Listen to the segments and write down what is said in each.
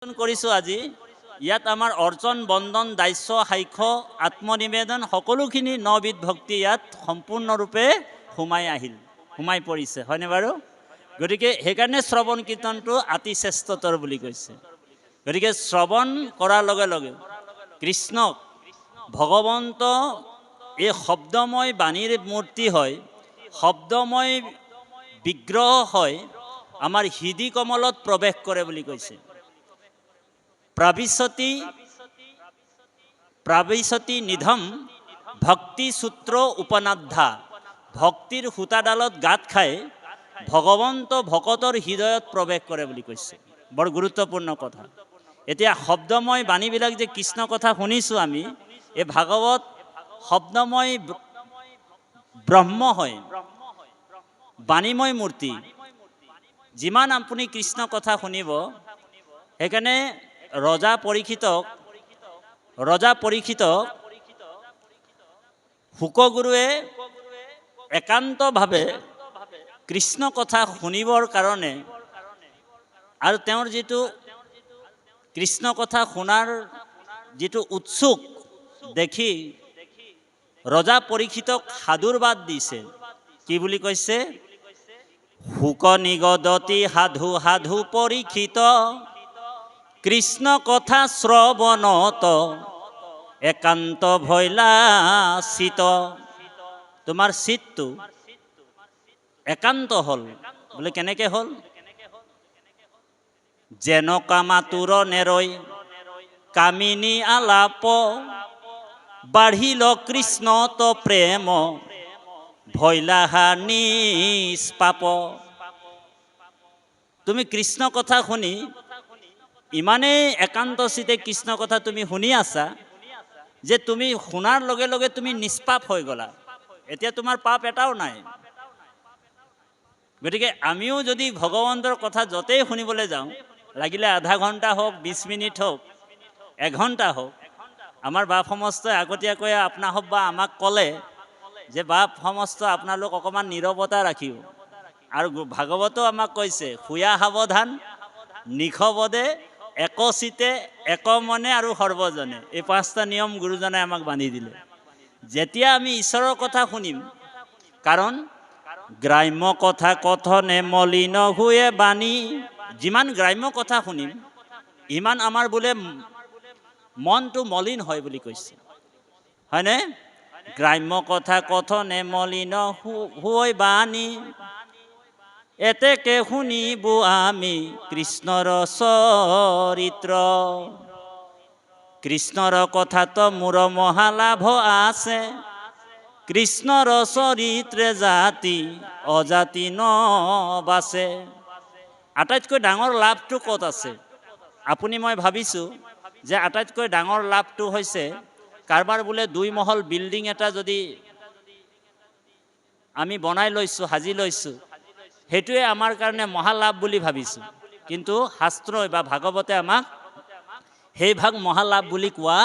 কৰিছোঁ আজি ইয়াত আমাৰ অৰ্চন বন্দন দাস্য সাক্ষ্য আত্মনিবেদন সকলোখিনি নবিধ ভক্তি ইয়াত সম্পূৰ্ণৰূপে সোমাই পৰিছে হয়নে বাৰু। গতিকে সেইকাৰণে শ্ৰৱণ কীৰ্তনটো অতি শ্ৰেষ্ঠতৰ বুলি কৈছে। গতিকে শ্ৰৱণ কৰাৰ লগে লগে কৃষ্ণক ভগৱন্ত এই শব্দময় বাণীৰ মূৰ্তি হয়, শব্দময় বিগ্ৰহ হয়, আমাৰ হৃদি কমলত প্ৰৱেশ কৰে বুলি কৈছে। প্ৰাবিশতি নিধম ভক্তি সূত্ৰ উপনাদ্ধা, ভক্তিৰ সূতাডালত গাঁত খাই ভগৱন্ত ভকতৰ হৃদয়ত প্ৰৱেশ কৰে বুলি কৈছে। বৰ গুৰুত্বপূৰ্ণ কথা। এতিয়া শব্দময় বাণীবিলাক যে কৃষ্ণ কথা শুনিছোঁ আমি, এই ভাগৱত শব্দময় ব্ৰহ্ম হয়, বাণীময় মূৰ্তি। যিমান আপুনি কৃষ্ণ কথা শুনিব, সেইকাৰণে ৰজা পৰীক্ষিতক শুকগুৰুৱে একান্তভাৱে কৃষ্ণ কথা শুনিবৰ কাৰণে আৰু তেওঁৰ যিটো কৃষ্ণ কথা শুনাৰ যিটো উৎসুক দেখি ৰজা পৰীক্ষিতক সাধুৰবাদ দিছে। কি বুলি কৈছে? শুক নিগদতি সাধু সাধু পৰীক্ষিত, কৃষ্ণ কথা শ্ৰৱণত একান্ত ভৈলা চিত। তোমাৰ চিতটো একান্ত হ'ল বোলে। কেনেকে হ'ল? যেন কামাতুৰ নেৰৈ কামিনী আলাপ, বাঢ়িল কৃষ্ণত প্ৰেম ভৈলাহা নিষ্পাপ। তুমি কৃষ্ণ কথা শুনি ইমানেই একান্ত চিতে কৃষ্ণ কথা তুমি শুনি আছা যে তুমি শুনাৰ লগে লগে তুমি নিষ্পাপ হৈ গলা। এতিয়া তোমাৰ পাপ এটাও নাই। গতিকে আমিও যদি ভগৱন্তৰ কথা য'তেই শুনিবলৈ যাওঁ, লাগিলে আধা ঘণ্টা হওক, 20 মিনিট হওক, এঘণ্টা হওক, আমাৰ বাপ সমস্তই আগতীয়াকৈ আপোনাসৱ বা আমাক ক'লে যে বাপ সমস্ত আপোনালোক অকণমান নীৰৱতা ৰাখিব। আৰু ভাগৱতো আমাক কৈছে, শুয়া সাৱধান, নিশবদে, একচিতে, একমনে আৰু সৰ্বজনে। এই 5টা নিয়ম গুৰুজনে আমাক বান্ধি দিলে। যেতিয়া আমি ঈশ্বৰৰ কথা শুনিম, কাৰণ গ্ৰাম্য কথা কথনে মলিন হুয়ে বাণী, যিমান গ্ৰাম্য কথা শুনিম ইমান আমাৰ বোলে মনটো মলিন হয় বুলি কৈছে, হয়নে? গ্ৰাম্য কথা কথনে মলিন হুয়ে বাণী, এতেকে শুনিব আমি কৃষ্ণৰ চৰিত্ৰ। কৃষ্ণৰ কথাত মোৰ মহালাভ আছে, কৃষ্ণৰ চৰিত্ৰে জাতি অজাতি নবাছে। আটাইতকৈ ডাঙৰ লাভটো ক'ত আছে? আপুনি মই ভাবিছোঁ যে আটাইতকৈ ডাঙৰ লাভটো হৈছে কাৰোবাৰ বোলে 2 মহল বিল্ডিং এটা যদি আমি বনাই লৈছোঁ, সাজি লৈছোঁ, সেইটোৱে আমাৰ কাৰণে মহালাভ বুলি ভাবিছোঁ। কিন্তু শাস্ত্ৰই বা ভাগৱতে আমাক সেই ভাগ মহালাভ বুলি কোৱা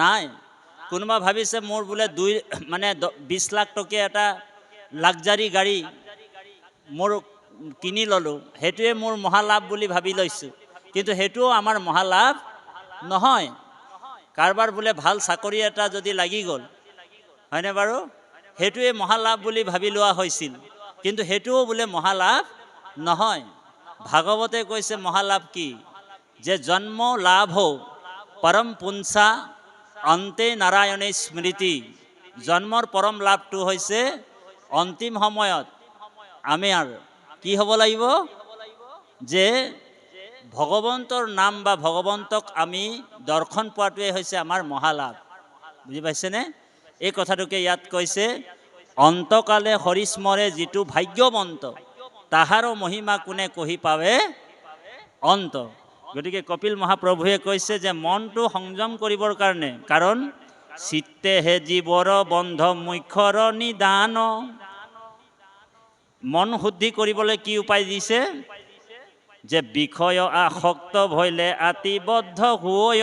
নাই। কোনোবা ভাবিছে মোৰ বোলে 20 লাখ টকীয়া এটা লাক্সাৰী গাড়ী মোৰ কিনি ল'লোঁ, সেইটোৱে মোৰ মহালাভ বুলি ভাবি লৈছোঁ। কিন্তু সেইটোও আমাৰ মহালাভ নহয়। কাৰোবাৰ বোলে ভাল চাকৰি এটা যদি লাগি গ'ল, হয়নে বাৰু, সেইটোৱে মহালাভ বুলি ভাবি লোৱা হৈছিল। কিন্তু সেইটোও বোলে মহালাভ নহয়। ভাগৱতে কৈছে মহালাভ কি? যে জন্ম লাভ পৰম পুঞ্চা অন্তে নাৰায়ণে স্মৃতি। জন্মৰ পৰম লাভটো হৈছে অন্তিম সময়ত আমি আৰু কি হ'ব লাগিব? যে ভগৱন্তৰ নাম বা ভগৱন্তক আমি দৰ্শন পোৱাটোৱে হৈছে আমাৰ মহালাভ। বুজি পাইছেনে? এই কথাটোকে ইয়াত কৈছে, অন্তকালে হৰিস্মৰে যিটো ভাগ্যৱন্ত, তাহাৰো মহিমা কোনে কহি পাৱে অন্ত। গতিকে কপিল মহাপ্ৰভুৱে কৈছে যে মনটো সংযম কৰিবৰ কাৰণে, কাৰণ চিত্তেহে জীৱৰ বন্ধ মুখ্যৰ নিদান। মন শুদ্ধি কৰিবলৈ কি উপায় দিছে? যে বিষয় আসক্ত ভৈলে আতিবদ্ধ হৈ,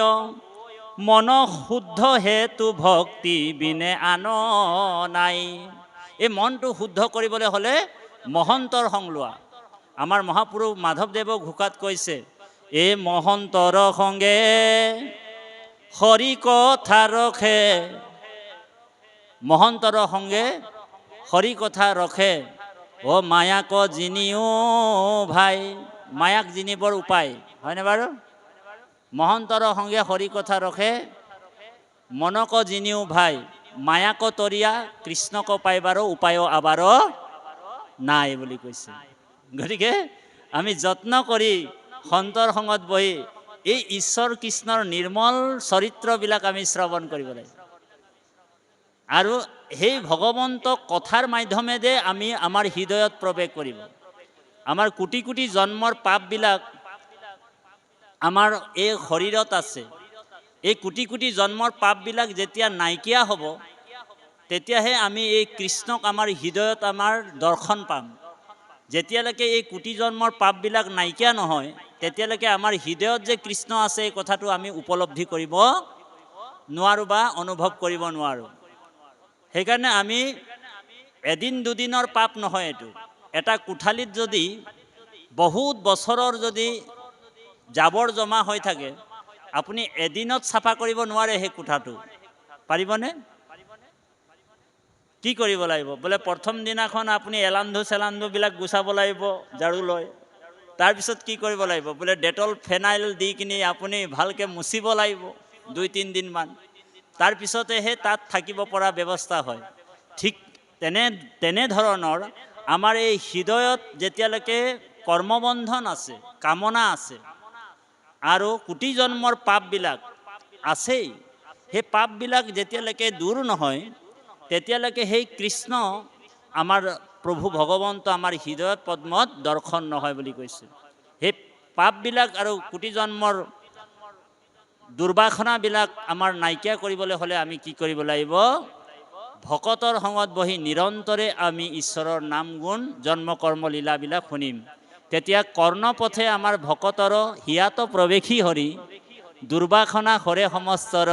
মন শুদ্ধ হেতু ভক্তি বিনে আন নাই। এই মনটো শুদ্ধ কৰিবলৈ হ'লে মহন্তৰ সংগ লোৱা। আমাৰ মহাপুৰুষ মাধৱদেৱ ঘোষাত কৈছে এ মহন্তৰ সংগে হৰি কথা ৰখে, মহন্তৰ সংগে হৰি কথা ৰখে, ও মায়াক জিনিও ভাই, মায়াক জিনিবৰ উপায় হয়নে বাৰু? মহন্তৰ সংগে হৰি কথা ৰখে, মনক জিনিও ভাই, মায়াক তৰিয়া কৃষ্ণক পাইবাৰো উপায় আবাৰো নাই বুলি কৈছে। গতিকে আমি যত্ন কৰি সন্তৰ সংগত বহি এই ঈশ্বৰ কৃষ্ণৰ নিৰ্মল চৰিত্ৰবিলাক আমি শ্ৰৱণ কৰিব লাগে। আৰু সেই ভগৱন্ত কথাৰ মাধ্যমেৰে আমি আমাৰ হৃদয়ত প্ৰৱেশ কৰিব। আমাৰ কোটি কোটি জন্মৰ পাপবিলাক আমাৰ এই শৰীৰত আছে। এই কোটি কোটি জন্মৰ পাপবিলাক যেতিয়া নাইকিয়া হ'ব, তেতিয়াহে আমি এই কৃষ্ণক আমাৰ হৃদয়ত আমাৰ দৰ্শন পাম। যেতিয়ালৈকে এই কোটি জন্মৰ পাপবিলাক নাইকিয়া নহয়, তেতিয়ালৈকে আমাৰ হৃদয়ত যে কৃষ্ণ আছে এই কথাটো আমি উপলব্ধি কৰিব নোৱাৰোঁ বা অনুভৱ কৰিব নোৱাৰোঁ। সেইকাৰণে আমি এদিন দুদিনৰ পাপ নহয় এইটো। এটা কোঠালিত যদি বহুত বছৰৰ যদি জাবৰ জমা হৈ থাকে, আপুনি এদিনত চাফা কৰিব নোৱাৰে সেই কোঠাটো, পাৰিবনে? কি কৰিব লাগিব? বোলে প্ৰথম দিনাখন আপুনি এলান্ধু চেলান্ধুবিলাক গুচাব লাগিব ঝাৰু লৈ। তাৰপিছত কি কৰিব লাগিব? বোলে ডেটল ফেনাইল দি কিনি আপুনি ভালকৈ মুচিব লাগিব 2-3 দিনমান। তাৰপিছতেহে তাত থাকিব পৰা ব্যৱস্থা হয়। ঠিক তেনেধৰণৰ আমাৰ এই হৃদয়ত যেতিয়ালৈকে কৰ্মবন্ধন আছে, কামনা আছে আৰু কোটি জন্মৰ পাপবিলাক আছেই, সেই পাপবিলাক যেতিয়ালৈকে দূৰ নহয়, তেতিয়ালৈকে সেই কৃষ্ণ আমাৰ প্ৰভু ভগৱন্ত আমাৰ হৃদয়ত পদ্মত দৰ্শন নহয় বুলি কৈছে। সেই পাপবিলাক আৰু কোটি জন্মৰ দুৰ্বাসনাবিলাক আমাৰ নাইকিয়া কৰিবলৈ হ'লে আমি কি কৰিব লাগিব? ভকতৰ সংগত বহি নিৰন্তৰে আমি ঈশ্বৰৰ নাম গুণ জন্ম কৰ্ম লীলাবিলাক শুনিম। তেতিয়া কৰ্ণপথে আমাৰ ভকতৰ হিয়াত প্ৰৱেশী হৰি, দুৰ্বাসনা হৰে সমস্তৰ,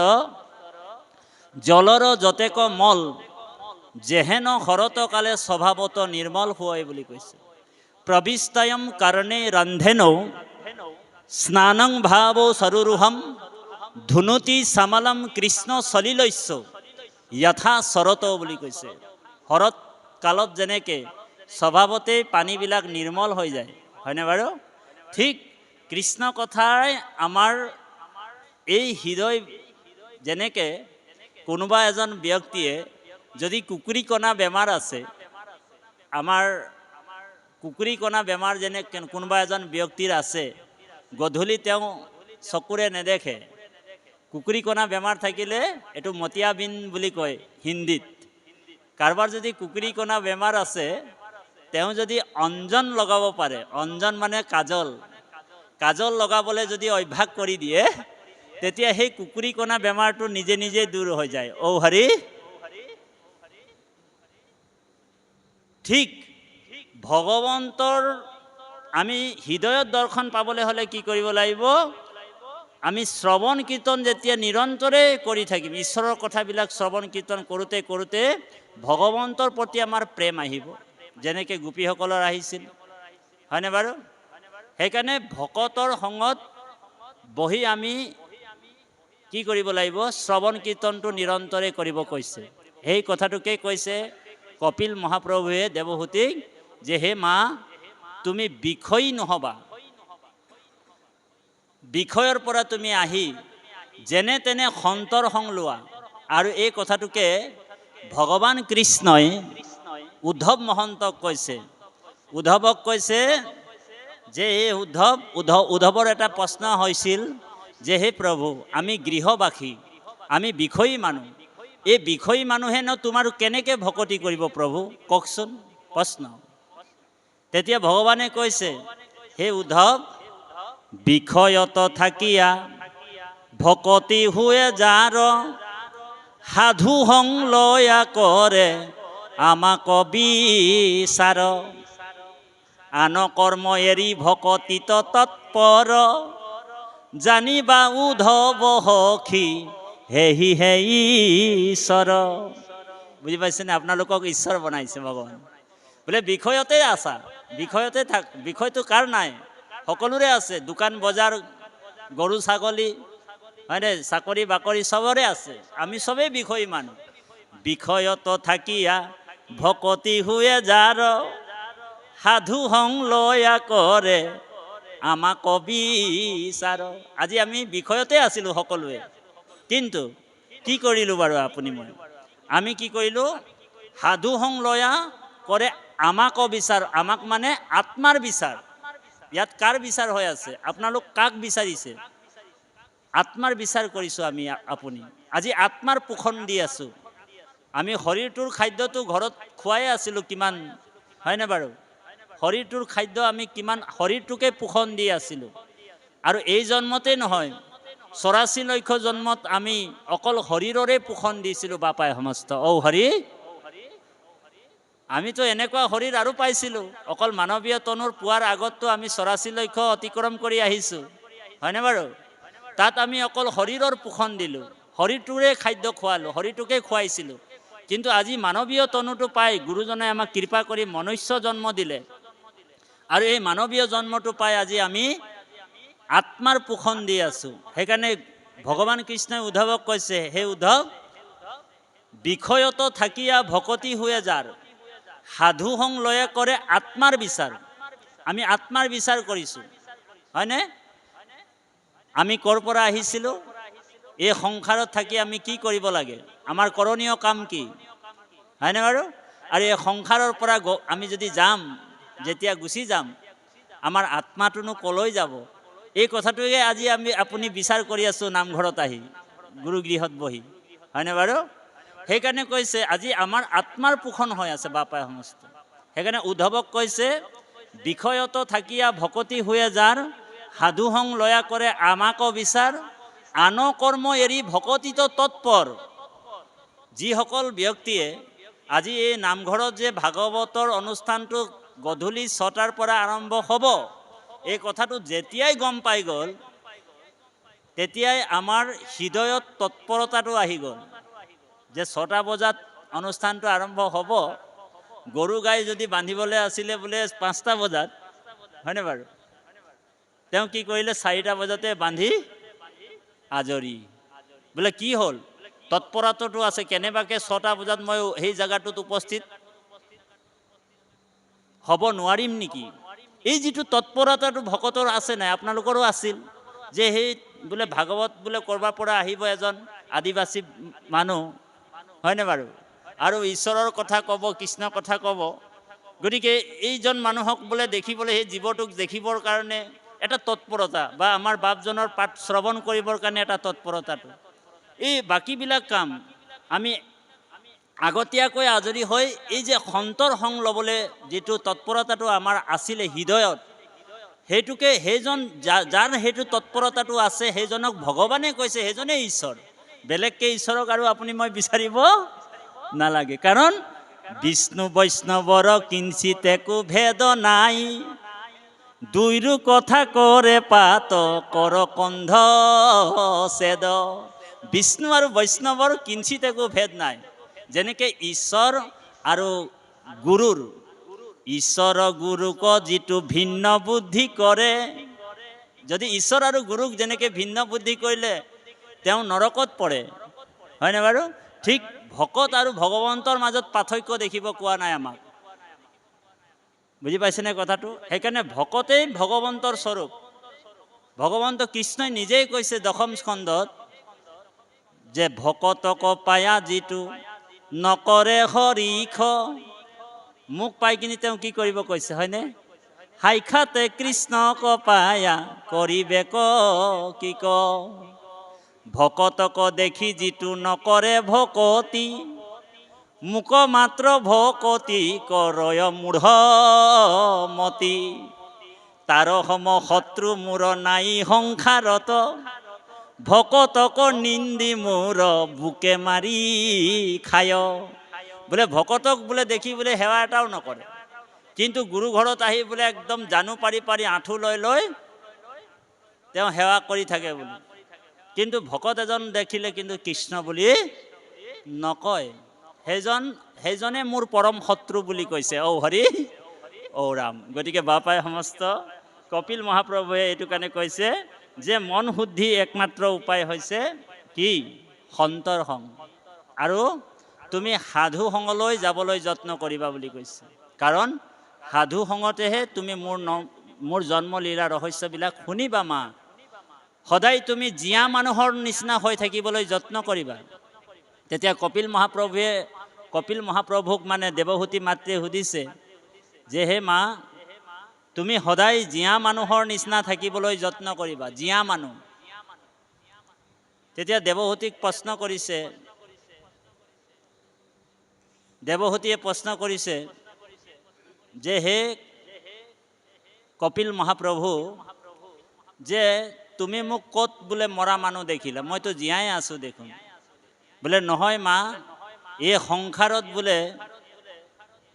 জলৰ যতেক মল যেহেন হৰত কালে স্বভাৱত নিৰ্মল হয় বুলি কৈছে। প্ৰবিষ্টায়ম কৰ্ণে ৰন্ধেনৌ স্নানং ভাৱ সৰুৰুহম ধুনুতি চামলম কৃষ্ণ সলিলৈস্য যথা শৰত বুলি কৈছে। শৰৎ কালত যেনেকৈ স্বভাৱতেই পানীবিলাক নিৰ্মল হৈ যায়, হয়নে বাৰু? ঠিক কৃষ্ণ কথাই আমাৰ এই হৃদয়, যেনেকৈ কোনোবা এজন ব্যক্তিয়ে যদি কুকুৰী কণা বেমাৰ আছে, আমাৰ কুকুৰী কণা বেমাৰ যেনে কোনোবা এজন ব্যক্তিৰ আছে, গধূলি তেওঁ চকুৰে নেদেখে। কুকুৰী কণা বেমাৰ থাকিলে এইটো মতিয়াবিন বুলি কয় হিন্দীত। কাৰোবাৰ যদি কুকুৰী কণা বেমাৰ আছে, তেওঁ যদি অঞ্জন লগাব পাৰে, অঞ্জন মানে কাজল, কাজল লগাবলৈ যদি অভ্যাস কৰি দিয়ে, তেতিয়া সেই কুকুৰী কণা বেমাৰটো নিজে নিজে দূৰ হৈ যায়। ঔ হৰি। ঠিক ভগৱন্তৰ আমি হৃদয়ত দৰ্শন পাবলৈ হ'লে কি কৰিব লাগিব? আমি শ্ৰৱণ কীৰ্তন যেতিয়া নিৰন্তৰে কৰি থাকিম, ঈশ্বৰৰ কথাবিলাক শ্ৰৱণ কীৰ্তন কৰোঁতে কৰোঁতে ভগৱন্তৰ প্ৰতি আমাৰ প্ৰেম আহিব, যেনেকৈ গোপীসকলৰ আহিছিল, হয়নে বাৰু? সেইকাৰণে ভকতৰ সংগত বহি আমি কি কৰিব লাগিব? শ্ৰৱণ কীৰ্তনটো নিৰন্তৰে কৰিব কৈছে। সেই কথাটোকে কৈছে কপিল মহাপ্ৰভুৱে দেৱহূতিক, যে হে মা, তুমি বিষয়ী নহবা, বিষয়ৰ পৰা তুমি আহি যেনে তেনে সন্তৰ সং লোৱা। আৰু এই কথাটোকে ভগৱান কৃষ্ণই উদ্ধৱ মহন্তক কৈছে। উদ্ধৱক কৈছে যে হে উদ্ধৱৰ এটা প্ৰশ্ন হৈছিল যে হে প্ৰভু, আমি গৃহবাসী, আমি বিষয়ী মানুহ, এই বিষয়ী মানুহেনো তোমাৰ কেনেকৈ ভকতি কৰিব প্ৰভু, কওকচোন প্ৰশ্ন। তেতিয়া ভগৱানে কৈছে, হে উদ্ধৱ, বিষয়ত থাকিয়া ভকতি হুয়ে যাৰ, সাধু সং লয়া কৰে আমাক বিচাৰ, আন কৰ্ম এৰি ভকতিত তৎপৰ, জানিবা উদ্ধৱ সখী হেহি হে ঈশ্বৰ। বুজি পাইছেনে? আপোনালোকক ঈশ্বৰ বনাইছে ভগৱান। বোলে বিষয়তে আছা, বিষয়তে থাক, বিষয়টো কাৰ নাই? সকলোৰে আছে, দোকান বজাৰ, গৰু ছাগলী, হয়নে, চাকৰি বাকৰি চবৰে আছে। আমি চবেই বিষয়ী মানুহ। বিষয়ত থাকিয়া ভকতি হুয়ে যাৰ, সাধু সংলয়া কৰে আমাক বিচাৰ। আজি আমি বিষয়তে আছিলোঁ সকলোৱে, কিন্তু কি কৰিলোঁ বাৰু আপুনি মই? আমি কি কৰিলোঁ? সাধু সংলয়া কৰে আমাক বিচাৰ। আমাক মানে আত্মাৰ বিচাৰ। ইয়াত কাৰ বিচাৰ হৈ আছে? আপোনালোক কাক বিচাৰিছে? আত্মাৰ বিচাৰ কৰিছোঁ আমি, আপুনি। আজি আত্মাৰ পোষণ দি আছোঁ। আমি শৰীৰটোৰ খাদ্যটো ঘৰত খুৱাই আছিলোঁ কিমান, হয়নে বাৰু? শৰীৰটোৰ খাদ্য আমি কিমান শৰীৰটোকে পোষণ দি আছিলোঁ। আৰু এই জন্মতেই নহয়, 84 লক্ষ জন্মত আমি অকল শৰীৰৰে পোষণ দিছিলোঁ বাপাই সমস্ত। হৰি, আমিতো এনেকুৱা শৰীৰ আৰু পাইছিলোঁ। অকল মানৱীয় তনুৰ পোৱাৰ আগততো আমি 84 লক্ষ অতিক্ৰম কৰি আহিছোঁ, হয়নে বাৰু? তাত আমি অকল শৰীৰৰ পোষণ দিলোঁ, শৰীৰটোৰে খাদ্য খোৱালোঁ, শৰীৰটোকে খুৱাইছিলোঁ। কিন্তু আজি মানৱীয় তনুটো পাই গুৰুজনে আমাক কৃপা কৰি মনুষ্য জন্ম দিলে। আৰু এই মানৱীয় জন্মটো পাই আজি আমি আত্মাৰ পোষণ দি আছোঁ। সেইকাৰণে ভগৱান কৃষ্ণই উদ্ধৱক কৈছে, হে উদ্ধৱ, বিষয়ত থাকিয়া ভকতি হুয়ে যাৰ, সাধু সংলয়া কৰে আত্মাৰ বিচাৰ। আমি আত্মাৰ বিচাৰ কৰিছোঁ, হয়নে? আমি ক'ৰ পৰা আহিছিলোঁ? এই সংসাৰত থাকি আমি কি কৰিব লাগে? আমাৰ কৰণীয় কাম কি, হয়নে বাৰু? আৰু এই সংসাৰৰ পৰা আমি যদি যাম, যেতিয়া গুচি যাম, আমাৰ আত্মাটোনো কলৈ যাব? এই কথাটোৱে আজি আপুনি বিচাৰ কৰি আছোঁ নামঘৰত আহি, গুৰুগৃহত বহি, হয়নে বাৰু? সেইকাৰণে কৈছে আজি আমাৰ আত্মাৰ পোষণ হৈ আছে বাপাই সমস্ত। সেইকাৰণে উদ্ধৱক কৈছে, বিষয়ত থাকিয়া ভকতি হুয়ে যাৰ, সাধু সংলয়া কৰে আমাক বিচাৰ, আন কৰ্ম এৰি ভকতিত তৎপৰ। যিসকল ব্যক্তিয়ে আজি এই নামঘৰত যে ভাগৱতৰ অনুষ্ঠানটো গধূলি 6টাৰ পৰা আৰম্ভ হ'ব, এই কথাটো যেতিয়াই গম পাই গ'ল, তেতিয়াই আমাৰ হৃদয়ত তৎপৰতাটো আহি গ'ল যে 6টা বজাত অনুষ্ঠানটো আৰম্ভ হ'ব। গৰু গাই যদি বান্ধিবলৈ আছিলে বোলে 5টা বজাত, হয়নে বাৰু? তেওঁ কি কৰিলে? 4টা বজাতে বান্ধি আজৰি। বোলে কি হ'ল? তৎপৰতাটো আছে। কেনেবাকৈ 6টা বজাত মই সেই জেগাটোত উপস্থিত হ'ব নোৱাৰিম নেকি? এই যিটো তৎপৰতাটো ভকতৰ আছে নাই? আপোনালোকৰো আছিল যে সেই বোলে ভাগৱত বোলে কৰবাৰ পৰা আহিব এজন আদিবাসী মানুহ, হয়নে বাৰু? আৰু ঈশ্বৰৰ কথা ক'ব, কৃষ্ণৰ কথা ক'ব। গতিকে এইজন মানুহক বোলে দেখিবলৈ, সেই জীৱটোক দেখিবৰ কাৰণে এটা তৎপৰতা, বা আমাৰ বাপজনৰ পাঠ শ্ৰৱণ কৰিবৰ কাৰণে এটা তৎপৰতাটো। এই বাকীবিলাক কাম আমি আগতীয়াকৈ আজৰি হৈ এই যে সন্তৰ সং ল'বলৈ যিটো তৎপৰতাটো আমাৰ আছিলে হৃদয়ত, সেইটোকে সেইজন যাৰ সেইটো তৎপৰতাটো আছে সেইজনক ভগৱানে কৈছে সেইজনেই ঈশ্বৰ। বেলেগকৈ ঈশ্বৰক আৰু আপুনি মই বিচাৰিব নালাগে। কাৰণ বিষ্ণু বৈষ্ণৱৰ কিঞ্চিত একো ভেদ নাই, দুইৰো কথা কৰে পাত কৰ কন্ধ ছেদ। বিষ্ণু আৰু বৈষ্ণৱৰ কিঞ্চিত একো ভেদ নাই। যেনেকৈ ঈশ্বৰ আৰু গুৰুৰ, ঈশ্বৰ গুৰুক যিটো ভিন্ন বুদ্ধি কৰে, যদি ঈশ্বৰ আৰু গুৰুক যেনেকৈ ভিন্ন বুদ্ধি কৰিলে তেওঁ নৰকত পৰে, হয়নে বাৰু? ঠিক ভকত আৰু ভগৱন্তৰ মাজত পাৰ্থক্য দেখিব কোৱা নাই আমাক। বুজি পাইছেনে কথাটো? সেইকাৰণে ভকতেই ভগৱন্তৰ স্বৰূপ। ভগৱন্ত কৃষ্ণই নিজেই কৈছে 10ম স্কন্ধত যে ভকতক পায়া যিটো নকৰে হৰিখ। মোক পাই কিনি তেওঁ কি কৰিব কৈছে, হয়নে? সাক্ষাতে কৃষ্ণক পায়া কৰিবে কি ক। ভকতক দেখি যিটো নকৰে ভকতি, মোক মাত্ৰ ভকতি কৰয় মূঢ় মতি। তাৰ সম শত্ৰু মোৰ নাই সংসাৰত, ভকতক নিন্দি মোৰ বুকে মাৰি খায়। বোলে ভকতক বোলে দেখি বোলে সেৱা এটাও নকৰে, কিন্তু গুৰু ঘৰত আহি বোলে একদম জানু পাৰি পাৰি আঁঠু লৈ লৈ তেওঁ সেৱা কৰি থাকে বোলে। কিন্তু ভকত এজন দেখিলে কিন্তু কৃষ্ণ বুলি নকয়। সেইজনে মোৰ পৰম শত্ৰু বুলি কৈছে। হৰি, ৰাম। গতিকে বাপাই সমস্ত কপিল মহাপ্ৰভুৱে এইটো কাৰণে কৈছে যে মন শুদ্ধি একমাত্ৰ উপায় হৈছে কি সন্তৰ সং আৰু তুমি সাধু সংগলৈ যাবলৈ যত্ন কৰিবা বুলি কৈছে কাৰণ সাধু সংগতেহে তুমি মোৰ জন্মলীলা ৰহস্যবিলাক শুনিবা মা সদায় তুমি জীয়া মানুহৰ নিচিনা হৈ থাকিবলৈ যত্ন কৰিবা তেতিয়া কপিল মহাপ্ৰভুক মানে দেৱহূতি মাতৃয়ে সুধিছে যে হে মা তুমি সদায় জীয়া মানুহৰ নিচিনা থাকিবলৈ যত্ন কৰিবা জীয়া মানুহ তেতিয়া দেৱহূতিক দেৱহূতিয়ে প্ৰশ্ন কৰিছে যে হে কপিল মহাপ্ৰভু যে তুমি মোক ক'ত বোলে মৰা মানুহ দেখিলা মইতো জীয়াই আছোঁ দেখোন বোলে নহয় মা এই সংসাৰত বোলে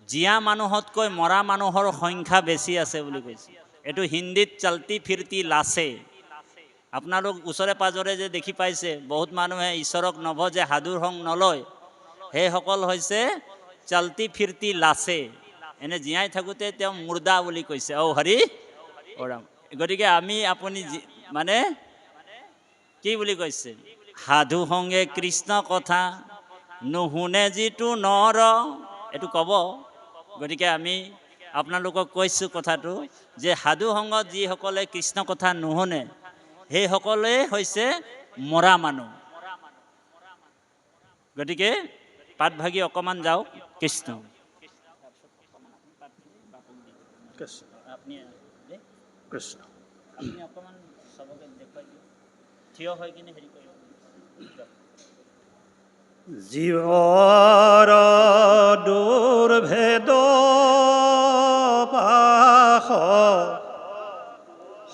জীয়া মানুহতকৈ মৰা মানুহৰ সংখ্যা বেছি আছে বুলি কৈছে এইটো হিন্দীত চলতি ফিৰতি লাছে আপোনালোক ওচৰে পাজৰে যে দেখি পাইছে বহুত মানুহে ঈশ্বৰক নভজে সাধুৰ সং নলয় সেইসকল হৈছে চলতি ফিৰতি লাছে এনে জীয়াই থাকোঁতে তেওঁ মুৰ্দা বুলি কৈছে অ হৰি ওৰাম গতিকে আমি আপুনি মানে কি বুলি কৈছে সাধু সংগে কৃষ্ণ কথা নুশুনে যিটো নৰ এইটো ক'ব গতিকে আমি আপোনালোকক কৈছোঁ কথাটো যে সাধু সংগত যিসকলে কৃষ্ণ কথা নুশুনে সেইসকলে হৈছে মৰা মানুহ গতিকে পাত ভাগি অকণমান যাওক কৃষ্ণ কৃষ্ণ আপুনি অকণমান চবকে দেখুৱাই দিয়ক থিয় হৈ কিনে হেৰি কৰিব জীৱৰ দুৰ্ভেদ পাশ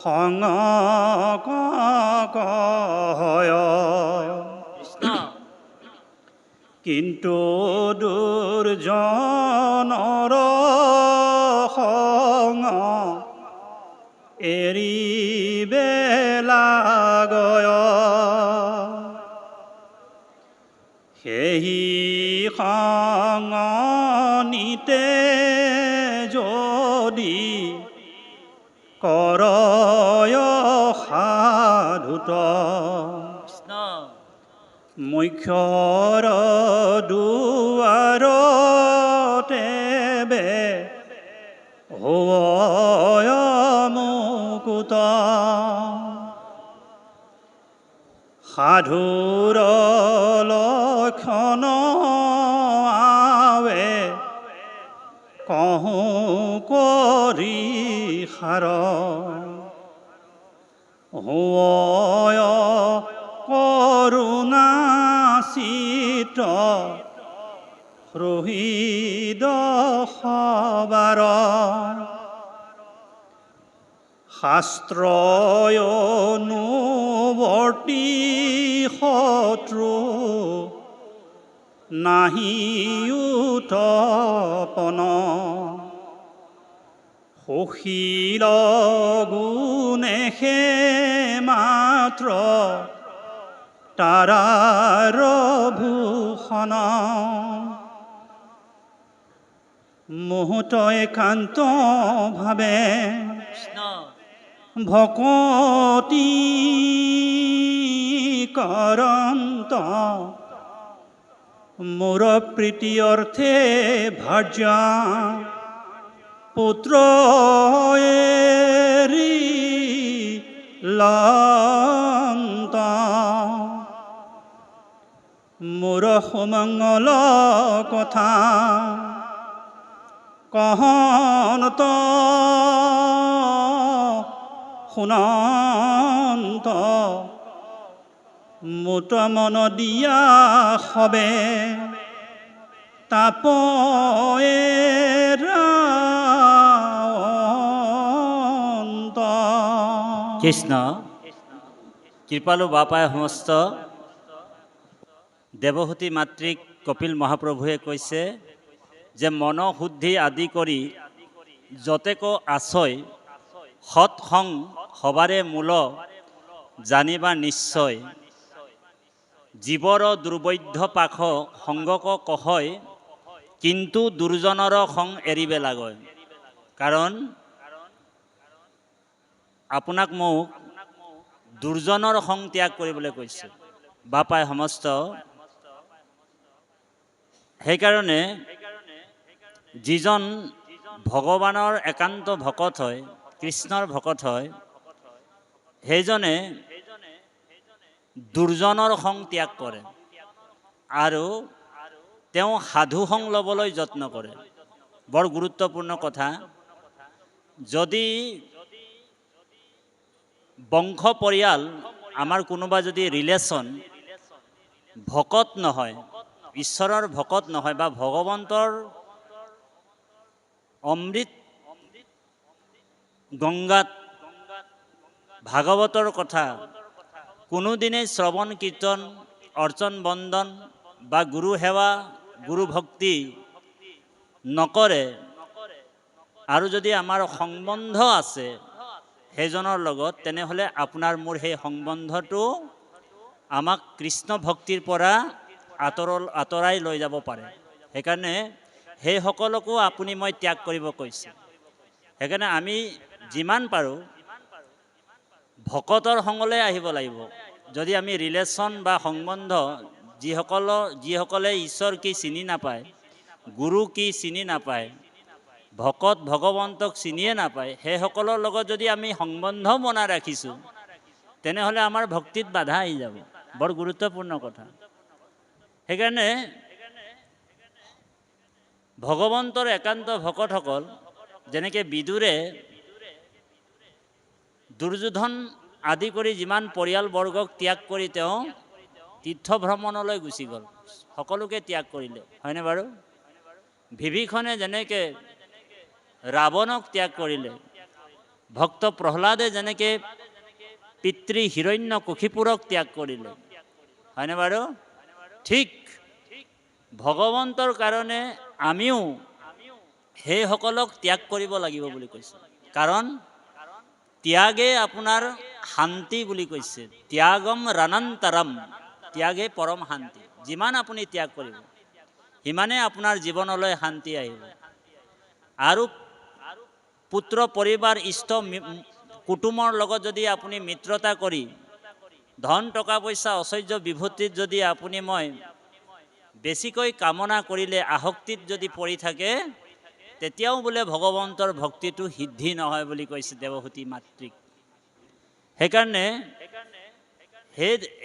সং কয় কিন্তু দুৰ্জনৰ সং এৰিবে লাগয় সেই সংগনিতে যদি কৰয় সাধুত মুখ্যৰ দুৱাৰতে বে হয় মুকুত সাধুৰ লক্ষণ আৱে কহোঁ কৰি সাৰ হয় কৰুণা চিত হৃদ সবাৰ শাস্ত্ৰয় অনুবৰ্তী শত্ৰু নাহি উত্থাপন সুশীল গুণেহে মাত্ৰ তাৰাৰ ভূষণ মুহূৰ্ত একান্ত ভাৱে ভকতি কৰন্ত মোৰ প্ৰীতি অৰ্থে ভাৰ্যা পুত্ৰ এৰি লন্ত মোৰ সুমংগল কথা কহন্ত শুনন্ত মুত মন দিয়া হবে তাপয়েৰান্ত কৃষ্ণ কৃপালু বাপাই সমস্ত দেৱহূতি মাতৃক কপিল মহাপ্ৰভুৱে কৈছে যে মনশুদ্ধি আদি কৰি যতেক আছয় সৎসং সবাৰে মূল জানিবা নিশ্চয় জীৱৰ দুৰ্বৈধ্য পাশ সংগক কহয় কিন্তু দুৰ্জনৰ সং এৰিবে লাগয় কাৰণ আপোনাক মোক দুৰ্জনৰ সং ত্যাগ কৰিবলৈ কৈছে বাপাই সমস্ত। সেইকাৰণে যিজন ভগৱানৰ একান্ত ভকত হয়, কৃষ্ণৰ ভকত হয়, সেইজনে দুৰ্জনৰ সং ত্যাগ কৰে আৰু তেওঁ সাধু সং ল'বলৈ যত্ন কৰে। বৰ গুৰুত্বপূৰ্ণ কথা। যদি বংশ পৰিয়াল, আমাৰ কোনোবা যদি ৰিলেশ্যন ভকত নহয়, ঈশ্বৰৰ ভকত নহয় বা ভগৱন্তৰ অমৃত গংগাত ভাগৱতৰ কথা কোনোদিনেই শ্ৰৱণ কীৰ্তন অৰ্চন বন্দন বা গুৰু সেৱা গুৰু ভক্তি নকৰে, আৰু যদি আমাৰ সম্বন্ধ আছে সেইজনৰ লগত, তেনেহ'লে আপোনাৰ মোৰ সেই সম্বন্ধটো আমাক কৃষ্ণ ভক্তিৰ পৰা আঁতৰাই লৈ যাব পাৰে। সেইকাৰণে সেইসকলকো আপুনি মই ত্যাগ কৰিব কৈছে। সেইকাৰণে আমি যিমান পাৰোঁ ভকতৰ সংগলৈ আহিব লাগিব। যদি আমি ৰিলেশ্যন বা সম্বন্ধ, যিসকলে ঈশ্বৰ কি চিনি নাপায়, গুৰু কি চিনি নাপায়, ভকত ভগৱন্তক চিনিয়ে নাপায়, সেইসকলৰ লগত যদি আমি সম্বন্ধ বনাই ৰাখিছোঁ, তেনেহ'লে আমাৰ ভক্তিত বাধা আহি যাব। বৰ গুৰুত্বপূৰ্ণ কথা। সেইকাৰণে ভগৱন্তৰ একান্ত ভকতসকল, যেনেকৈ বিদুৰে দুৰ্যোধন আদি কৰি যিমান পৰিয়ালবৰ্গক ত্যাগ কৰি তেওঁ তীৰ্থ ভ্ৰমণলৈ গুচি গ'ল, সকলোকে ত্যাগ কৰিলে, হয়নে বাৰু? বিভীষণে যেনেকৈ ৰাৱণক ত্যাগ কৰিলে, ভক্ত প্ৰহ্লাদে যেনেকৈ পিতৃ হিৰণ্যকশিপুৰক ত্যাগ কৰিলে, হয়নে বাৰু? ঠিক ভগৱন্তৰ কাৰণে আমিও সেইসকলক ত্যাগ কৰিব লাগিব বুলি কৈছে। কাৰণ ত্যাগে আপোনাৰ শান্তি বুলি কৈছে। ত্যাগম ৰাণান্তৰম, ত্যাগে পৰম শান্তি। যিমান আপুনি ত্যাগ কৰিব, সিমানে আপোনাৰ জীৱনলৈ শান্তি আহিব। আৰু পুত্ৰ পৰিবাৰ ইষ্ট কুটুমৰ লগত যদি আপুনি মিত্ৰতা কৰি ধন টকা পইচা ঐশ্বৰ্য বিভূতিত যদি আপুনি মই বেছিকৈ কামনা কৰিলে, আসক্তিত যদি পৰি থাকে, তেতিয়াও বোলে ভগৱন্তৰ ভক্তিটো সিদ্ধি নহয় বুলি কৈছে দেৱহূতি মাতৃক। সেইকাৰণে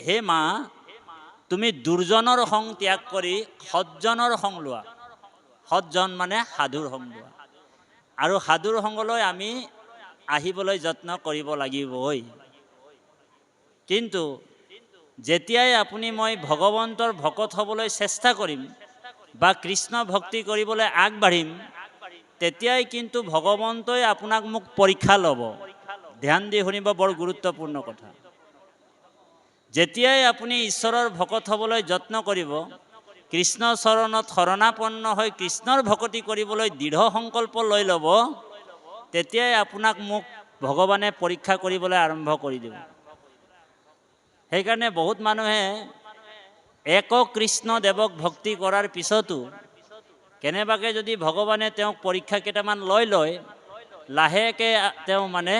হে মা, তুমি দুৰ্জনৰ সং ত্যাগ কৰি সজ্জনৰ সং লোৱা। সজ্জন মানে সাধুৰ সং লোৱা, আৰু সাধুৰ সংগলৈ আমি আহিবলৈ যত্ন কৰিব লাগিবই। কিন্তু যেতিয়াই আপুনি মই ভগৱন্তৰ ভকত হ'বলৈ চেষ্টা কৰিম বা কৃষ্ণ ভক্তি কৰিবলৈ আগবাঢ়িম, তেতিয়াই কিন্তু ভগৱন্তই আপোনাক মোক পৰীক্ষা ল'ব। ধ্যান দি শুনিব, বৰ গুৰুত্বপূৰ্ণ কথা। যেতিয়াই আপুনি ঈশ্বৰৰ ভকত হ'বলৈ যত্ন কৰিব, কৃষ্ণ চৰণত শৰণাপন্ন হৈ কৃষ্ণৰ ভকতি কৰিবলৈ দৃঢ় সংকল্প লৈ ল'ব, তেতিয়াই আপোনাক মোক ভগৱানে পৰীক্ষা কৰিবলৈ আৰম্ভ কৰি দিব। সেইকাৰণে বহুত মানুহে এক কৃষ্ণ দেৱক ভক্তি কৰাৰ পিছতো কেনেবাকৈ যদি ভগৱানে তেওঁক পৰীক্ষা কেইটামান লৈ লয়, লাহেকৈ তেওঁ মানে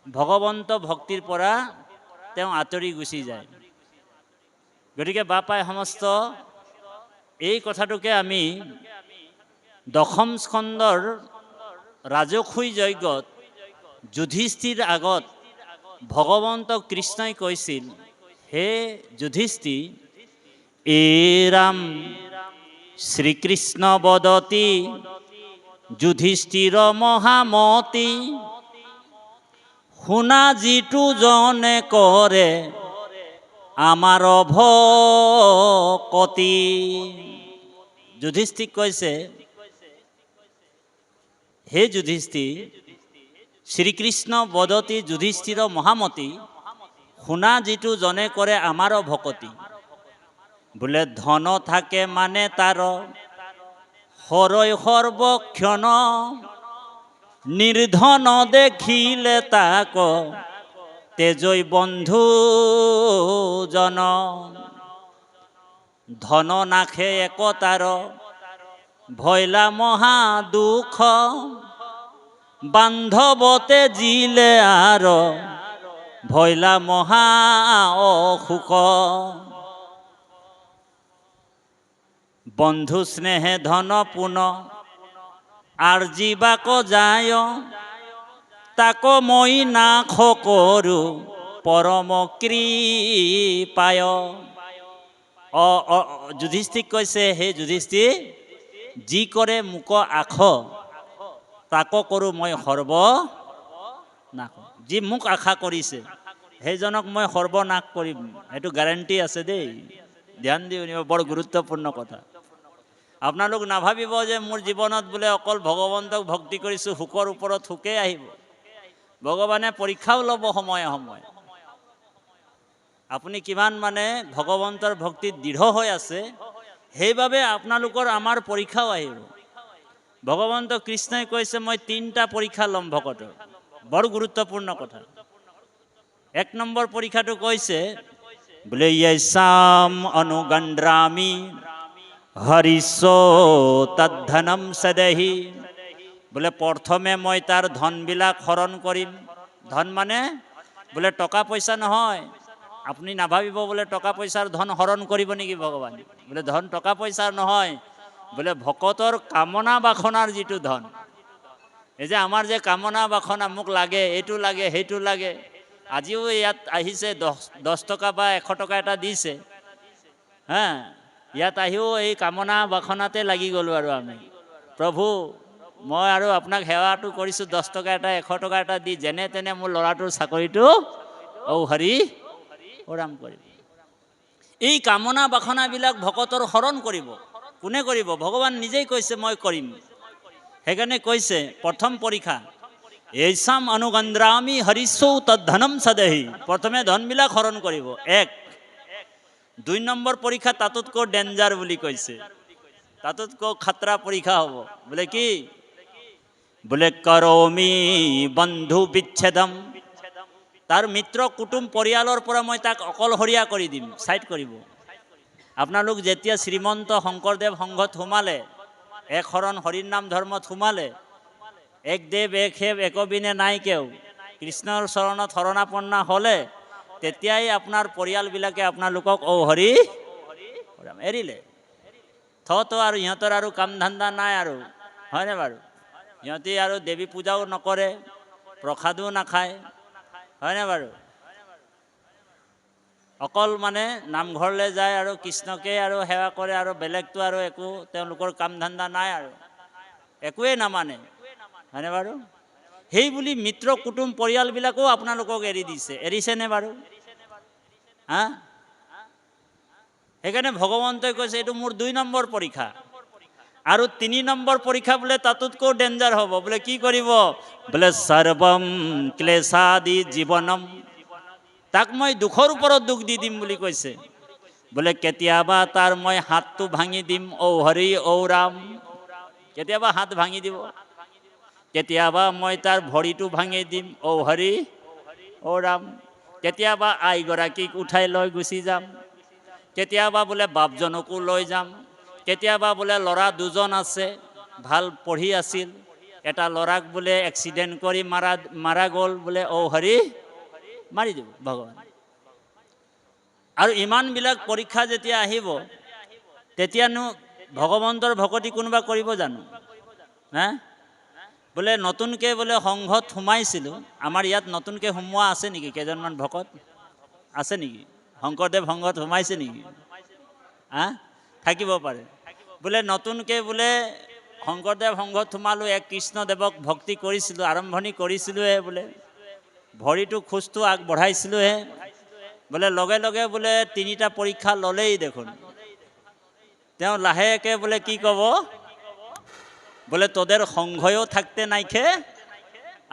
ভগৱন্ত ভক্তিৰ পৰা তেওঁ আঁতৰি গুচি যায়। গতিকে বাপাই সমস্ত এই কথাটোকে আমি দশম স্কন্ধৰ ৰাজসুই যজ্ঞত যুধিষ্ঠিৰ আগত ভগৱন্ত কৃষ্ণই কৈছিল, হে যুধিষ্ঠিৰ, এৰাম শ্ৰীকৃষ্ণ বদতি যুধিষ্ঠিৰ মহামতি, শুনা যিটো জনে কৰে আমাৰ ভকতি। যুধিষ্ঠিক কৈছে, হে যুধিষ্ঠিৰ, শ্ৰীকৃষ্ণ বদতি যুধিষ্ঠিৰ মহামতি, শুনা যিটো জনে কৰে আমাৰ ভকতি। বোলে ধন থাকে মানে তাৰ হৰৈ সৰ্বক্ষণ, নিৰ্ধন দেখিলে তাক তেজৈ বন্ধু জন। ধন নাখে একতাৰ ভৈলা মহা দুখ, বান্ধৱতে জিলে আৰ ভৈলা মহা অসুখ বন্ধু স্নেহে ধন পুন আৰ্জিবাক যায় তাক মই নাশ কৰো পৰম কৃপায় যুধিষ্ঠিক কৈছে হে যুধিষ্ঠিৰ যি কৰে মোক আশ তাক কৰো মই সৰ্বনাশ যি মোক আশা কৰিছে সেইজনক মই সৰ্বনাশ কৰিম এইটো গ্যাৰাণ্টি আছে দেই ধ্যান দি শুনিব বৰ গুৰুত্বপূৰ্ণ কথা আপোনালোক নাভাবিব যে মোৰ জীৱনত বোলে অকল ভগৱন্তক ভক্তি কৰিছোঁ সুখৰ ওপৰত সুখেই আহিব ভগৱানে পৰীক্ষাও ল'ব সময়ে সময়ে আপুনি কিমান মানে ভগৱন্তৰ ভক্তিত দৃঢ় হৈ আছে সেইবাবে আপোনালোকৰ আমাৰ পৰীক্ষাও আহিব ভগৱন্ত কৃষ্ণই কৈছে মই 3টা পৰীক্ষা ল'ম ভকতৰ বৰ গুৰুত্বপূৰ্ণ কথা 1 নম্বৰ পৰীক্ষাটো কৈছে বোলে য়ৈসাম অনুগন্দ্ৰামি হৰিষো তদ্ধনম সদহি বোলে প্ৰথমে মই তাৰ ধনবিলাক হৰণ কৰিম ধন মানে বোলে টকা পইচা নহয় আপুনি নাভাবিব বোলে টকা পইচাৰ ধন হৰণ কৰিব নেকি ভগৱানে বোলে ধন টকা পইচাৰ নহয় বোলে ভকতৰ কামনা বাসনাৰ যিটো ধন এই যে আমাৰ যে কামনা বাসনা মোক লাগে এইটো লাগে সেইটো লাগে আজিও ইয়াত আহিছে 10 টকা বা 100 টকা এটা দিছে হা ইয়াত আহিও এই কামনা বাসনাতে লাগি গ'লো আৰু আমি প্ৰভু মই আৰু আপোনাক সেৱাটো কৰিছোঁ 10 টকা এটা 100 টকা এটা দি যেনে তেনে মোৰ ল'ৰাটোৰ চাকৰিটো হৰি ওৰাম কৰিব এই কামনা বাসনাবিলাক ভকতৰ হৰণ কৰিব কোনে কৰিব ভগৱান নিজেই কৈছে মই কৰিম সেইকাৰণে কৈছে প্ৰথম পৰীক্ষা য়ৈসাম অনুগন্দ্ৰামি হৰিষো তদ্ধনম সদহি প্ৰথমে ধনবিলাক হৰণ কৰিব 1 2 নম্বৰ পৰীক্ষা তাতোতকৈ ডেঞ্জাৰ বুলি কৈছে তাতোতকৈ খাতৰা পৰীক্ষা হ'ব বোলে কি বোলে কৰমি বন্ধু বিচ্ছেদম তাৰ মিত্ৰ কুটুম পৰিয়ালৰ পৰা মই তাক অকলশৰীয়া কৰি দিম সাইড কৰিব আপোনালোক যেতিয়া শ্ৰীমন্ত শংকৰদেৱ সংঘত সোমালে এক শৰণ হৰিৰ নাম ধৰ্মত সোমালে এক দেৱ এক সেৱ একবিনে নাই কেও কৃষ্ণৰ চৰণত শৰণাপন্ন হ'লে তেতিয়াই আপোনাৰ পৰিয়ালবিলাকে আপোনালোকক হৰি এৰিলে থতো আৰু ইহঁতৰ আৰু কাম ধান্দা নাই আৰু হয়নে বাৰু সিহঁতি আৰু দেৱী পূজাও নকৰে প্ৰসাদো নাখায় হয়নে বাৰু অকল মানে নামঘৰলৈ যায় আৰু কৃষ্ণকে আৰু সেৱা কৰে আৰু বেলেগটো আৰু একো তেওঁলোকৰ কাম ধান্দা নাই আৰু একোৱেই নামানে হয়নে বাৰু সেই বুলি মিত্ৰ কুটুম পৰিয়ালবিলাকো আপোনালোকক এৰি দিছে এৰিছেনে বাৰু হা সেইকাৰণে ভগৱন্তই কৈছে এইটো মোৰ 2 নম্বৰ পৰীক্ষা আৰু 3 নম্বৰ পৰীক্ষা বোলে তাতোতকৈ ডেঞ্জাৰ হ'ব বোলে কি কৰিব বোলে সৰ্বম ক্লেশাদি জীৱনম তাক মই দুখৰ ওপৰত দুখ দি দিম বুলি কৈছে বোলে কেতিয়াবা তাৰ মই হাতটো ভাঙি দিম হৰি ৰাম কেতিয়াবা হাত ভাঙি দিব কেতিয়াবা মই তাৰ ভৰিটো ভাঙি দিম হৰি ৰাম কেতিয়াবা আইগৰাকীক উঠাই লৈ গুচি যাম কেতিয়াবা বোলে বাপজনকো লৈ যাম কেতিয়াবা বোলে ল'ৰা 2জন আছে ভাল পঢ়ি আছিল এটা ল'ৰাক বোলে এক্সিডেণ্ট কৰি মাৰা গ'ল বোলে হৰি মাৰি দিব ভগৱান আৰু ইমানবিলাক পৰীক্ষা যেতিয়া আহিব তেতিয়ানো ভগৱন্তৰ ভকতি কোনোবা কৰিব জানো হা বোলে নতুনকৈ বোলে সংঘত সোমাইছিলোঁ আমাৰ ইয়াত নতুনকৈ সোমোৱা আছে নেকি কেইজনমান ভকত আছে নেকি শংকৰদেৱ সংঘত সোমাইছে নেকি হা থাকিব পাৰে বোলে নতুনকৈ বোলে শংকৰদেৱ সংঘত সোমালোঁ এক কৃষ্ণদেৱক ভক্তি কৰিছিলোঁ আৰম্ভণি কৰিছিলোঁহে বোলে ভৰিটো খোজটো আগবঢ়াইছিলোঁহে বোলে লগে লগে বোলে 3টা পৰীক্ষা ল'লেই দেখোন তেওঁ লাহেকৈ বোলে কি ক'ব বোলে তোদের সংঘয়ও থাকতে নাইখে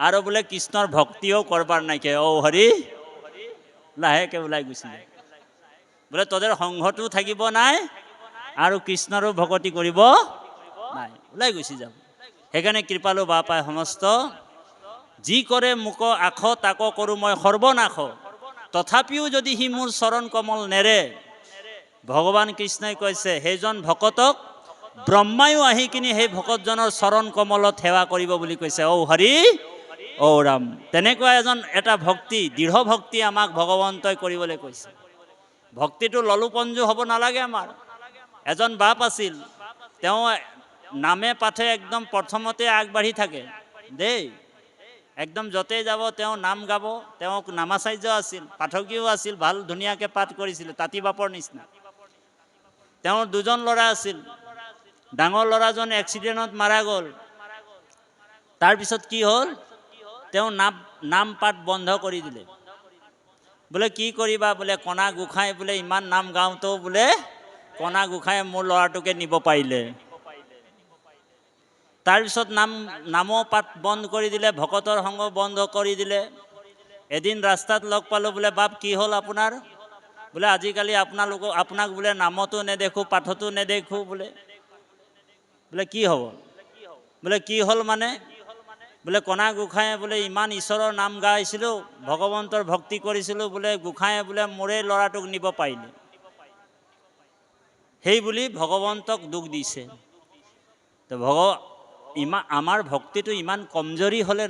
আৰু বোলে কৃষ্ণৰ ভক্তিও কৰবাৰ নাইখে হৰি লাহেকৈ ওলাই গুচি যায় বোলে তোদেৰ সংঘটো থাকিব নাই আৰু কৃষ্ণৰো ভকতি কৰিব নাই ওলাই গুচি যাব সেইকাৰণে কৃপালু বাপাই সমস্ত যি কৰে মোক আখ তাক কৰোঁ মই সৰ্বনাশ তথাপিও যদি সি মোৰ চৰণ কমল নেৰে ভগৱান কৃষ্ণই কৈছে সেইজন ভকতক ব্ৰহ্মায়ো আহি কিনি সেই ভকতজনৰ চৰণ কমলত সেৱা কৰিব বুলি কৈছে। ঔ হৰি ঔ ৰাম। তেনেকুৱা এটা ভক্তি, দৃঢ় ভক্তি আমাক ভগৱন্তই কৰিবলৈ কৈছে। ভক্তিটো ললোপঞ্জু হ'ব নালাগে আমাৰ। এজন বাপ আছিল, তেওঁ নামে পাঠে একদম প্ৰথমতে আগবাঢ়ি থাকে দেই। একদম য'তেই যাব তেওঁ নাম গাব। তেওঁ নামাচাৰ্য আছিল, পাঠকীয়ও আছিল, ভাল ধুনীয়াকৈ পাঠ কৰিছিল, তাঁতী বাপৰ নিচিনা। তেওঁৰ দুজন ল'ৰা আছিল। ডাঙৰ ল'ৰাজন এক্সিডেণ্টত মাৰা গ'ল। তাৰপিছত কি হ'ল, তেওঁ নাম পাঠ বন্ধ কৰি দিলে। বোলে কি কৰিবা, বোলে কণা গোসাঁই বোলে ইমান নাম গাওঁতেও বোলে কণা গোসাঁয়ে মোৰ ল'ৰাটোকে নিব পাৰিলে। তাৰপিছত নামো পাঠ বন্ধ কৰি দিলে, ভকতৰ সংগ বন্ধ কৰি দিলে। এদিন ৰাস্তাত লগ পালোঁ, বোলে বাপ কি হ'ল আপোনাৰ? বোলে আজিকালি আপোনাক বোলে নামতো নেদেখোঁ, পাঠতো নেদেখোঁ বোলে। বোলে কি হ'ব? বোলে কি হ'ল মানে? বোলে কণা গোসাঁয়ে বোলে ইমান ঈশ্বৰৰ নাম গাইছিলোঁ, ভগৱন্তৰ ভক্তি কৰিছিলোঁ, বোলে গোসাঁয়ে বোলে মোৰে ল'ৰাটোক নিব পাৰিলে। সেই বুলি ভগৱন্তক দুখ দিছে। তো আমাৰ ভক্তিটো ইমান কমজোৰি হ'লে